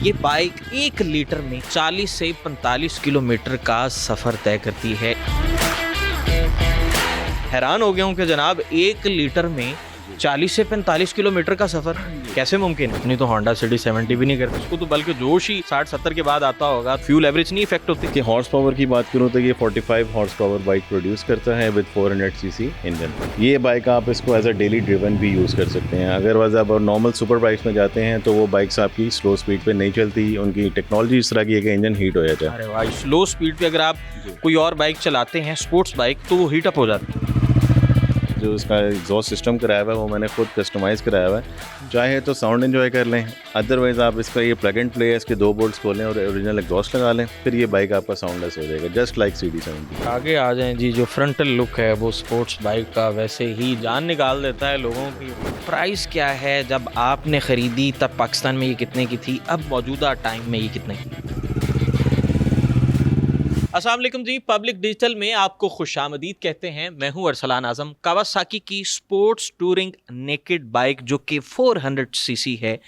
ये bike 1 litre में 40 से 45 किलोमीटर का सफ़र तय करती है। हैरान हो गया हूँ कि जनाब 1 लीटर में 40 से 45 किलोमीटर का सफ़र कैसे मुमकिन है? अपनी तो होंडा सिटी 70 भी नहीं करती, उसको तो बल्कि जोश ही 60-70 के बाद आता होगा। फ्यूल एवरेज नहीं इफेक्ट होती। कि हॉर्स पावर की बात करूँ तो ये 45 हॉर्स पावर बाइक प्रोड्यूस करता है विद 400 सीसी इंजन। ये बाइक आप इसको एज अ डेली ड्रिवन भी यूज़ कर सकते हैं। अगर वजह आप नॉर्मल सुपर बाइक्स में जाते हैं तो वो बाइक्स आपकी स्लो स्पीड पे नहीं चलती, उनकी टेक्नोलॉजी इस तरह की है कि इंजन हीट हो जाता है। अरे भाई, स्लो स्पीड पे अगर आप कोई और बाइक चलाते हैं, स्पोर्ट्स बाइक, तो वो हीट अप हो जाती है। जो उसका एग्जॉस्ट सिस्टम कराया हुआ है वो मैंने खुद कस्टमाइज़ कराया हुआ है। चाहे तो साउंड एंजॉय कर लें, अदरवाइज़ आप इसका ये प्लग एंड प्ले है, इसके 2 बोल्ट्स खोलें और ओरिजिनल एग्जॉस्ट लगा लें, फिर ये बाइक आपका साउंडलेस हो जाएगा, जस्ट लाइक CD70। आगे आ जाएं जी। जो फ्रंटल लुक है वो स्पोर्ट्स बाइक का वैसे ही जान निकाल देता है लोगों की। प्राइस क्या है? जब आपने ख़रीदी तब पाकिस्तान में ये कितने की थी, अब मौजूदा टाइम में ये कितने की? अस्सलाम वालेकुम जी। पब्लिक डिजिटल में आपको खुशामदीद कहते हैं। मैं हूं अरसलान आज़म। कावासाकी की स्पोर्ट्स टूरिंग नेकेड बाइक जो कि 400 सीसी है,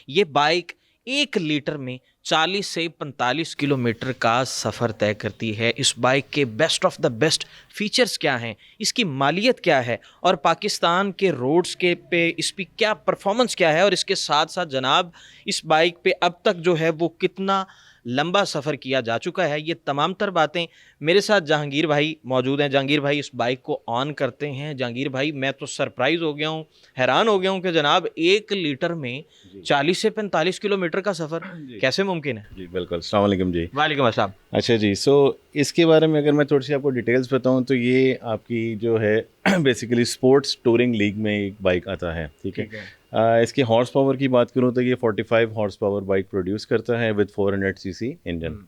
ये बाइक 1 लीटर में 40 से 45 किलोमीटर का सफ़र तय करती है। इस बाइक के best of the best features क्या हैं, इसकी मालियत क्या है और पाकिस्तान के रोड्स के पे इसकी क्या परफॉर्मेंस क्या है, और इसके साथ साथ जनाब इस बाइक पे अब तक जो है वो कितना लंबा सफ़र किया जा चुका है, ये तमाम तर बातें मेरे साथ जहांगीर भाई मौजूद हैं। जहांगीर भाई इस बाइक को ऑन करते हैं। जहांगीर भाई, मैं तो सरप्राइज़ हो गया हूँ, हैरान हो गया हूँ कि जनाब 1 लीटर में 40 से 45 किलोमीटर का सफ़र कैसे मुमकिन है? जी बिल्कुल। अस्सलाम वालेकुम जी। वालेकुम अस्सलाम। अच्छा जी, सो इसके बारे में अगर मैं थोड़ी सी आपको डिटेल्स बताऊं तो ये आपकी जो है बेसिकली स्पोर्ट्स टूरिंग लीग में एक बाइक आता है, ठीक है। इसकी हॉर्स पावर की बात करूं तो ये 45 हॉर्स पावर बाइक प्रोड्यूस करता है विद 400 सीसी इंजन,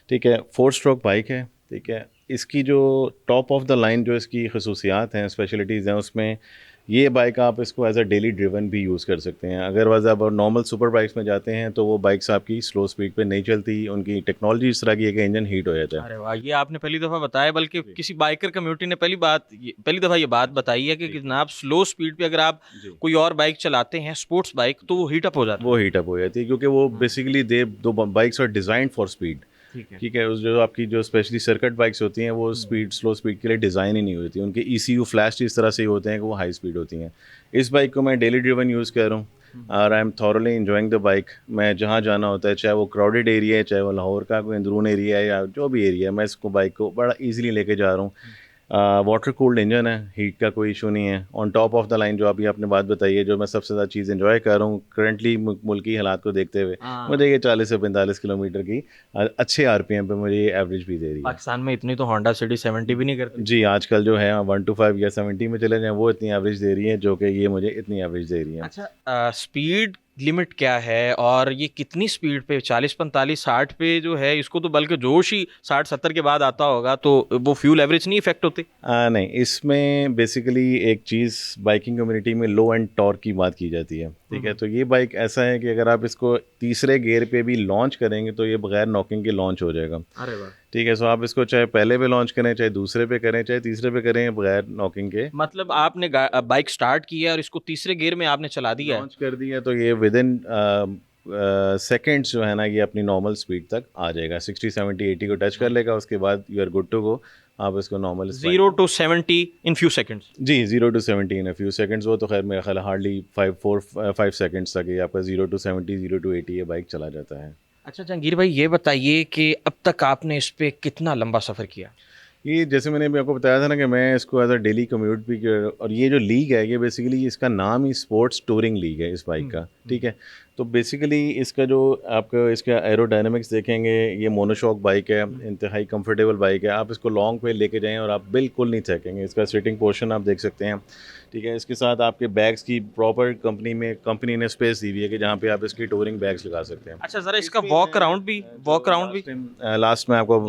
ठीक है। 4 स्ट्रोक बाइक है, ठीक है। इसकी जो टॉप ऑफ द लाइन जो इसकी खसूसियात हैं, स्पेशलिटीज़ हैं, उसमें ये बाइक आप इसको एज अ डेली ड्रिवन भी यूज़ कर सकते हैं। अगर वजह आप नॉर्मल सुपर बाइक्स में जाते हैं तो वो बाइक्स आपकी स्लो स्पीड पे नहीं चलती, उनकी टेक्नोलॉजी इस तरह की है कि इंजन हीट हो जाता है। अरे वाह, ये आपने पहली दफ़ा बताया, बल्कि किसी बाइकर कम्युनिटी ने पहली दफ़ा ये बात बताई है कि जनाब स्लो स्पीड पे अगर आप कोई और बाइक चलाते हैं, स्पोर्ट्स बाइक, तो वो हीट अप हो जाता है। वो हीट अप हो जाती है क्योंकि वो बेसिकली दो bikes are designed for speed, ठीक है। उस जो आपकी जो स्पेशली सर्किट बाइक्स होती हैं वो स्लो स्पीड के लिए डिज़ाइन ही नहीं होती, उनके ECU फ्लैश इस तरह से ही होते हैं कि वो हाई स्पीड होती हैं। इस बाइक को मैं डेली ड्रिवन यूज़ कर रहा हूँ और I am thoroughly enjoying the bike. मैं जहाँ जाना होता है, चाहे वो क्राउडेड एरिया है, चाहे वो लाहौर का कोई अंदरून एरिया है या जो भी एरिया है, मैं इसको बाइक को बड़ा ईजिली लेके जा रहा हूँ। वाटर कूल्ड इंजन है, हीट का कोई इशू नहीं है। On top of the line जो अभी आपने बात बताई है, जो मैं सबसे ज़्यादा चीज़ एंजॉय कर रहा हूँ करंटली मुल्की हालात को देखते हुए, मुझे ये 40 से 45 किलोमीटर की अच्छे RPM पे मुझे ये एवरेज भी दे रही है। पाकिस्तान में इतनी तो होंडा सिटी 70 भी नहीं करती जी, आजकल जो है 1 to 5 या 70 में चले जाएं, वो इतनी एवरेज दे रही है जो कि ये मुझे इतनी एवरेज दे रही है। अच्छा, स्पीड लिमिट क्या है और ये कितनी स्पीड पे 40 45 60 पे जो है, इसको तो बल्कि जोश ही 60-70 के बाद आता होगा, तो वो फ्यूल एवरेज नहीं इफेक्ट होती? नहीं, इसमें बेसिकली एक चीज़ बाइकिंग कम्युनिटी में लो एंड टॉर्क की बात की जाती है, ठीक है। तो ये बाइक ऐसा है कि अगर आप इसको तीसरे गियर पे भी लॉन्च करेंगे तो ये बगैर नॉकिंग के लॉन्च हो जाएगा। अरे वाह, ठीक है। सो आप इसको चाहे पहले पे लॉन्च करें, चाहे दूसरे पे करें, चाहे तीसरे पे करें, बगैर नॉकिंग के। मतलब आपने बाइक स्टार्ट की है और इसको तीसरे गियर में आपने चला दिया है? लॉन्च कर दिया तो ये विद इन सेकेंड्स जो है ना, ये अपनी नॉर्मल स्पीड तक आ जाएगा। 60 70 80 को टच कर लेगा, उसके बाद you are good to go. आप इसको normal 0 to 70 in few seconds. जी, 0 to 70 in a few seconds. वो तो खैर मेरा ख्याल हार्डली 5 सेकंड्स तक ये आपका 0 to 70 0 to 80 ये बाइक चला जाता है। अच्छा जहांगीर भाई, ये बताइए कि अब तक आपने इस पे कितना लंबा सफ़र किया? ये जैसे मैंने अभी आपको बताया था ना कि मैं इसको एज अ डेली कम्यूट भी और ये जो लीग है, ये बेसिकली इसका नाम ही स्पोर्ट्स टूरिंग लीग है इस बाइक का, ठीक है। तो बेसिकली इसका जो आपका इसका एरोडायनामिक्स देखेंगे, ये मोनोशॉक बाइक है, इंतहाई कंफर्टेबल बाइक है। आप इसको लॉन्ग पे लेके जाएं और आप बिल्कुल नहीं थकेंगे। इसका सीटिंग पोर्शन आप देख सकते हैं, ठीक है। इसके साथ आपके बैग्स की प्रॉपर कंपनी ने स्पेस दी हुई है कि जहाँ पे आप इसकी टूरिंग बैग्स लगा सकते हैं। अच्छा, ज़रा इसका वॉक अराउंड भी लास्ट में आपको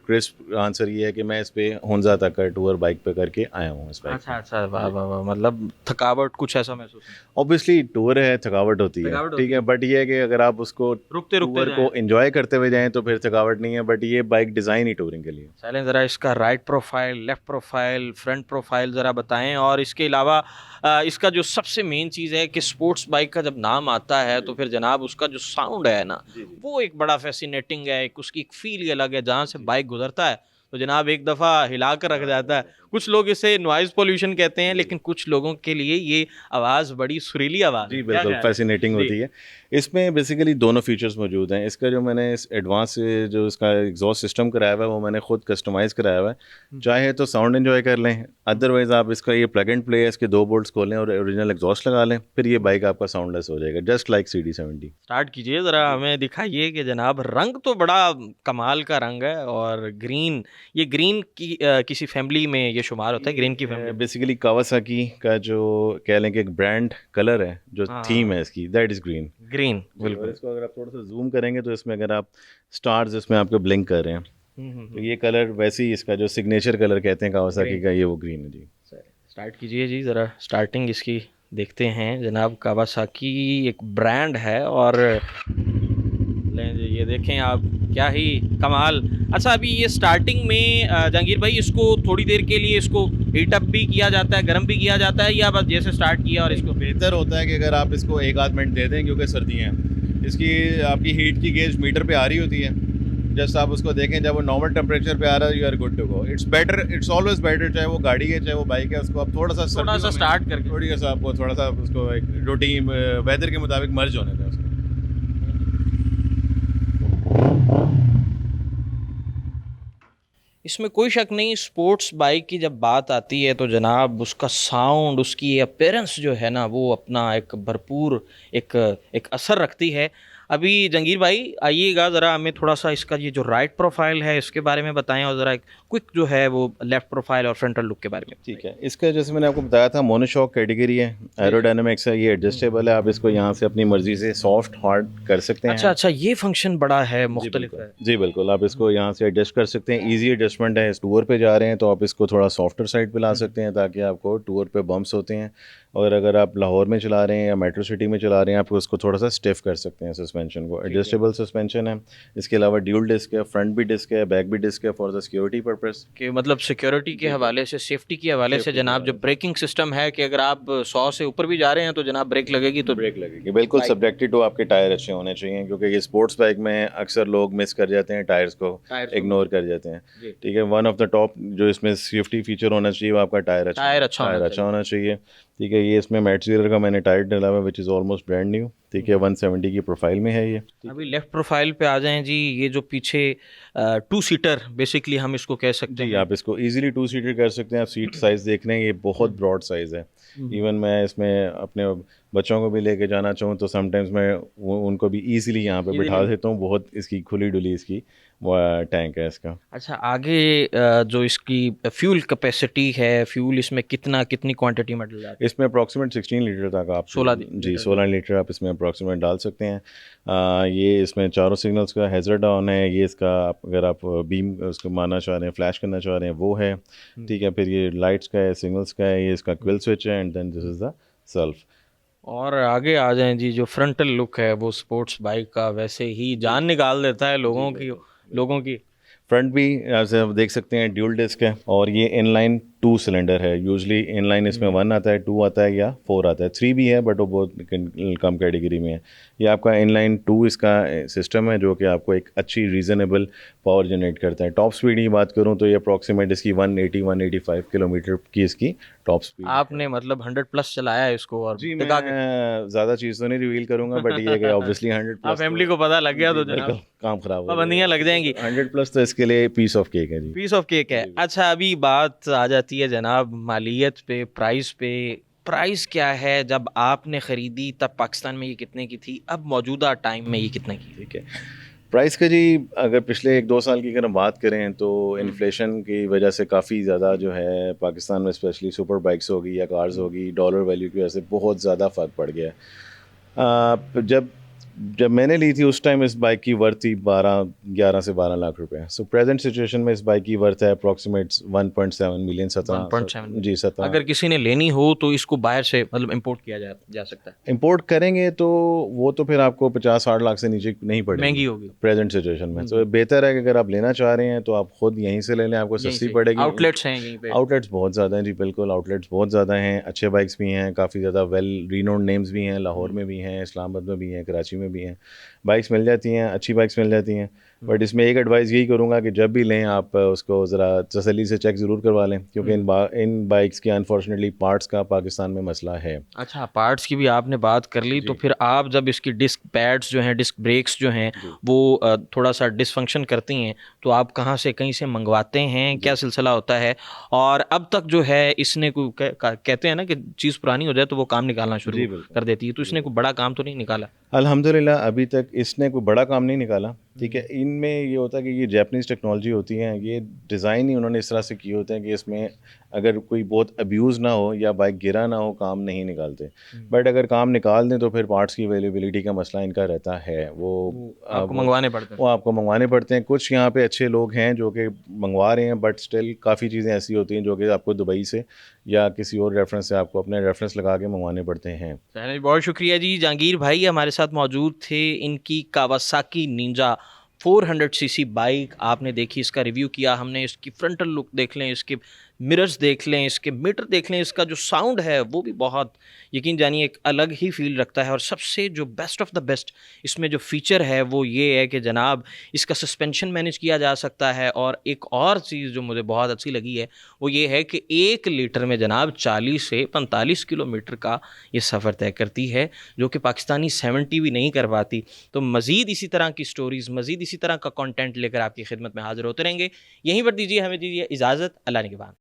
क्रिस्प आंसर ये है कि मैं इस पे हुंजा तक का टूर बाइक पे करके आया हूँ इस बाइक। अच्छा अच्छा, वाह वाह वाह, मतलब थकावट कुछ ऐसा महसूस नहीं? ऑब्वियसली टूर है, थकावट होती है, थकावट होती ठीक है, बट ये है कि अगर आप उसको रुकते रुकते टूर को एंजॉय करते हुए जाएं तो फिर थकावट नहीं है, बट ये बाइक डिज़ाइन ही टूरिंग के लिए। चलें ज़रा इसका right profile, left profile, front profile ज़रा बताएं। और इसके अलावा इसका जो सबसे मेन चीज़ है कि स्पोर्ट्स बाइक का जब नाम आता है तो फिर जनाब उसका जो साउंड है ना, वो एक बड़ा फैसिनेटिंग है, एक उसकी एक फील ही अलग है। जहाँ से बाइक गुजरता है तो जनाब एक दफ़ा हिला कर रख जाता है। कुछ लोग इसे नॉइज़ पोल्यूशन कहते हैं, लेकिन कुछ लोगों के लिए ये आवाज़ बड़ी सुरीली आवाज़ जी है। क्या बिल्कुल ख्याल है? फैसिनेटिंग जी। होती है। इसमें बेसिकली दोनों फीचर्स मौजूद हैं। इसका जो मैंने इस एडवांस जो इसका एग्जॉस्ट सिस्टम कराया हुआ है वो मैंने खुद कस्टमाइज़ कराया हुआ है। चाहे तो साउंड एंजॉय कर लें, अदरवाइज़ आप इसका ये प्लग एंड प्ले है, इसके 2 बोल्ट्स खोलें और ओरिजिनल एग्जॉस्ट लगा लें, फिर ये बाइक आपका साउंडलेस हो जाएगा, जस्ट लाइक CD70। स्टार्ट कीजिए ज़रा, हमें दिखाइए कि जनाब रंग तो बड़ा कमाल का रंग है। और ग्रीन, ये ग्रीन की किसी फैमिली में ये शुमार होता है, ग्रीन की फैमिली में? बेसिकली कावासाकी का जो कह लें कि एक ब्रांड कलर है, जो थीम है इसकी, दैट इज़ ग्रीन। ग्रीन, और बिल्कुल। इसको अगर आप थोड़ा सा जूम करेंगे तो इसमें अगर आप स्टार्स इसमें आपके ब्लिंक कर रहे हैं, तो ये कलर वैसे ही इसका जो सिग्नेचर कलर कहते हैं कावासाकी का, ये वो ग्रीन है जी। स्टार्ट कीजिए जी ज़रा, स्टार्टिंग इसकी देखते हैं जनाब। कावासाकी एक ब्रांड है और लें जी, ये देखें आप, क्या ही कमाल। अच्छा, अभी ये स्टार्टिंग में जहांगीर भाई इसको थोड़ी देर के लिए इसको हीट अप भी किया जाता है, गर्म भी किया जाता है, या बस जैसे स्टार्ट किया और इसको? बेहतर होता है कि अगर आप इसको 1 आध मिनट दे दें, क्योंकि सर्दियाँ हैं, इसकी आपकी हीट की गेज मीटर पे आ रही होती है। जस्ट आप उसको देखें, जब वो नॉर्मल टेम्परेचर पे आ रहा है, you are good to go. It's better, it's always better, चाहे वो गाड़ी है चाहे वो बाइक है, उसको आप थोड़ा सा स्टार्ट करके थोड़ी सा आपको थोड़ा सा उसको एक रूटीन वेदर के मुताबिक मर्ज होने दें उसको। इसमें कोई शक नहीं, स्पोर्ट्स बाइक की जब बात आती है तो जनाब उसका साउंड, उसकी अपीयरेंस जो है ना, वो अपना एक भरपूर एक असर रखती है। अभी जंगीर भाई आइएगा ज़रा, हमें थोड़ा सा इसका ये जो राइट प्रोफाइल है इसके बारे में बताएं, और ज़रा एक क्विक जो है वो लेफ़्ट प्रोफाइल और फ्रंटल लुक के बारे में। ठीक है, इसका जैसे मैंने आपको बताया था मोनोशॉक कैटेगरी है, एरोडायनामिक्स है, ये एडजस्टेबल है, आप इसको यहाँ से अपनी मर्जी से सॉफ्ट हार्ड कर सकते हैं। अच्छा अच्छा, ये फंक्शन बड़ा है, मुख्तलिफ है। जी बिल्कुल, आप इसको यहाँ से एडजस्ट कर सकते हैं, इजी एडजस्टमेंट है। टूर पे जा रहे हैं तो आप इसको थोड़ा सॉफ्टर साइड पे ला सकते हैं, ताकि आपको टूर पे बम्प्स होते हैं, और अगर आप लाहौर में चला रहे हैं या मेट्रो सिटी में चला रहे हैं, आप उसको थोड़ा सा स्टिफ कर सकते हैं सस्पेंशन को। एडजस्टेबल सस्पेंशन है। इसके अलावा ड्यूल डिस्क है, फ्रंट भी डिस्क है, बैक भी डिस्क है, फॉर द सिक्योरिटी पर्पस। कि मतलब सिक्योरिटी के हवाले से, सेफ्टी के हवाले से जनाब, जो ब्रेकिंग सिस्टम है कि अगर आप 100 से ऊपर भी जा रहे हैं तो जनाब ब्रेक लगेगी, तो ब्रेक लगेगी बिल्कुल। सब्जेक्टेड टू आपके टायर अच्छे होने चाहिए, क्योंकि ये स्पोर्ट्स बाइक में अक्सर लोग मिस कर जाते हैं, टायर्स को इग्नोर कर जाते हैं। ठीक है, वन ऑफ द टॉप जो इसमें सेफ्टी फीचर होना चाहिए वो आपका टायर अच्छा होना चाहिए। ठीक है, ये इसमें मैटजीर का मैंने टायर डाला हुआ है, which is almost brand new. ठीक है, 170 की प्रोफाइल में है ये। अभी लेफ्ट प्रोफाइल पे आ जाएं जी, ये जो पीछे 2 सीटर बेसिकली हम इसको कह सकते हैं। आप इसको इजीली 2 सीटर कर सकते हैं। आप सीट साइज़ देख लें, ये बहुत ब्रॉड साइज़ है। इवन मैं इसमें अपने बच्चों को भी लेके जाना चाहूँ तो समटाइम्स मैं उनको भी इजीली यहाँ पे बिठा देता हूँ। बहुत इसकी खुली डुली इसकी टैंक है इसका। अच्छा, आगे जो इसकी फ्यूल कैपेसिटी है, फ्यूल इसमें कितनी क्वांटिटी में डल जाती है? इसमें अप्रॉक्सीमेट 16 लीटर तक आप 16 लीटर आप इसमें अप्रॉक्सीमेट डाल सकते हैं। ये इसमें चारों सिग्नल्स का हैज़र्ड ऑन है। ये इसका अगर आप बीम उसको मारना चाह रहे हैं, फ्लैश करना चाह रहे हैं, वो है। ठीक है, फिर ये लाइट्स का है, सिग्नल्स का है, ये इसका क्विल स्विच है, and then this is the self. और आगे आ जाएं जी, जो फ्रंटल लुक है वो स्पोर्ट्स बाइक का वैसे ही जान निकाल देता है लोगों की। फ्रंट भी जैसे आप देख सकते हैं ड्यूल डिस्क है, और ये इनलाइन 2 सिलेंडर है। यूजली इनलाइन इसमें 1 आता है, 2 आता है या 4 आता है। 3 भी है बट वो बहुत कम कैटेगरी में है। ये आपका इनलाइन 2 इसका सिस्टम है, जो कि आपको एक अच्छी रीज़नेबल पावर जनरेट करता है। टॉप स्पीड की बात करूँ तो ये अप्रॉक्सीमेट इसकी 180-185 किलोमीटर की इसकी टॉप स्पीड। आपने मतलब 100+ चलाया है इसको? और जी, मैं ज़्यादा चीज़ तो नहीं रिवील करूँगा, बट ये कि ऑब्वियसली 100+। फैमिली को पता लग गया तो जनाब काम खराब हो, पाबंदियाँ लग जाएंगी। 100+ तो इसके लिए पीस ऑफ केक है जी। पीस ऑफ केक है। अच्छा, अभी बात आ जाती है जनाब मालियत पे, प्राइस पे। प्राइस क्या है? जब आपने ख़रीदी तब पाकिस्तान में ये कितने की थी, अब मौजूदा टाइम में ये कितने की? ठीक है, प्राइस का जी अगर पिछले 1-2 साल की अगर हम बात करें तो इन्फ्लेशन की वजह से काफ़ी ज़्यादा जो है पाकिस्तान में स्पेशली सुपर बाइक्स होगी या कार्स होगी, डॉलर वैल्यू की वजह से बहुत ज़्यादा फ़र्क पड़ गया है। जब जब मैंने ली थी उस टाइम इस बाइक की वर्थ थी 11 से 12 लाख रुपए। सो प्रेजेंट सिचुएशन में इस बाइक की वर्थ है अप्रॉक्सीमेट 1.7 मिलियन, 1.7 जी 17। अगर किसी ने लेनी हो तो इसको बाहर से मतलब इंपोर्ट किया जा सकता है? इंपोर्ट करेंगे तो वो तो फिर आपको 50-60 लाख से नीचे नहीं पड़ेगी, महंगी होगी प्रेजेंट सिचुएशन में। तो बेहतर है कि अगर आप लेना चाह रहे हैं तो आप खुद यहीं से ले लें, आपको यहीं सस्ती से। पड़ेगी। आउटलेट्स हैं यहीं पे? आउटलेट्स बहुत ज़्यादा हैं जी, बिल्कुल आउटलेट्स बहुत ज़्यादा हैं, अच्छे बाइक्स भी हैं, काफ़ी ज़्यादा वेल रिनोन्ड नेम्स भी हैं, लाहौर में भी हैं, इस्लामाबाद में भी हैं, कराची में भी हैं। बाइक्स मिल जाती हैं, अच्छी बाइक्स मिल जाती हैं। बट इसमें एक एडवाइस यही करूँगा कि जब भी लें आप उसको ज़रा तसल्ली से चेक ज़रूर करवा लें, क्योंकि इन बाइक्स के अनफॉर्चुनेटली पार्ट्स का पाकिस्तान में मसला है। अच्छा, पार्ट्स की भी आपने बात कर ली, तो फिर आप जब इसकी डिस्क पैड्स जो हैं, डिस्क ब्रेक्स जो हैं, वो थोड़ा सा डिसफंक्शन करती हैं, तो आप कहाँ से कहीं से मंगवाते हैं, क्या सिलसिला होता है? और अब तक जो है इसने कोई कहते हैं ना कि चीज़ पुरानी हो जाए तो वो काम निकालना शुरू कर देती है, तो इसने कोई बड़ा काम तो नहीं निकाला? अल्हम्दुलिल्लाह अभी तक इसने कोई बड़ा काम नहीं निकाला। ठीक है, इनमें ये होता है कि ये जापानीज़ टेक्नोलॉजी होती है, ये डिज़ाइन ही उन्होंने इस तरह से किए होते हैं कि इसमें अगर कोई बहुत अब्यूज़ ना हो या बाइक गिरा ना हो, काम नहीं निकालते। बट अगर काम निकाल दें तो फिर पार्ट्स की अवेलेबिलिटी का मसला इनका रहता है, वो आपको मंगवाने पड़ते हैं। वो आपको मंगवाने पड़ते हैं। कुछ यहाँ पे अच्छे लोग हैं जो कि मंगवा रहे हैं, बट स्टिल काफ़ी चीज़ें ऐसी होती हैं जो कि आपको दुबई से या किसी और रेफरेंस से आपको अपने रेफरेंस लगा के मंगवाने पड़ते हैं। बहुत शुक्रिया जी। जहांगीर भाई हमारे साथ मौजूद थे। इनकी कावासाकी निंजा 400 सीसी बाइक आपने देखी, इसका रिव्यू किया हमने, इसकी फ्रंटल लुक देख लें, इसके मिरर्स देख लें, इसके मीटर देख लें, इसका जो साउंड है वो भी बहुत यकीन जानिए एक अलग ही फील रखता है। और सबसे जो बेस्ट ऑफ द बेस्ट इसमें जो फीचर है वो ये है कि जनाब इसका सस्पेंशन मैनेज किया जा सकता है। और एक और चीज़ जो मुझे बहुत अच्छी लगी है वो ये है कि 1 लीटर में जनाब 40 से 45 किलोमीटर का ये सफ़र तय करती है, जो कि पाकिस्तानी 70 भी नहीं कर पाती। तो मज़ीद इसी तरह की स्टोरीज़, मज़ीद इसी तरह का कंटेंट लेकर आपकी खिदमत में हाज़िर होते रहेंगे। यहीं पर दीजिए हमें दीजिए इजाज़त। अल्लाह ने के बाद।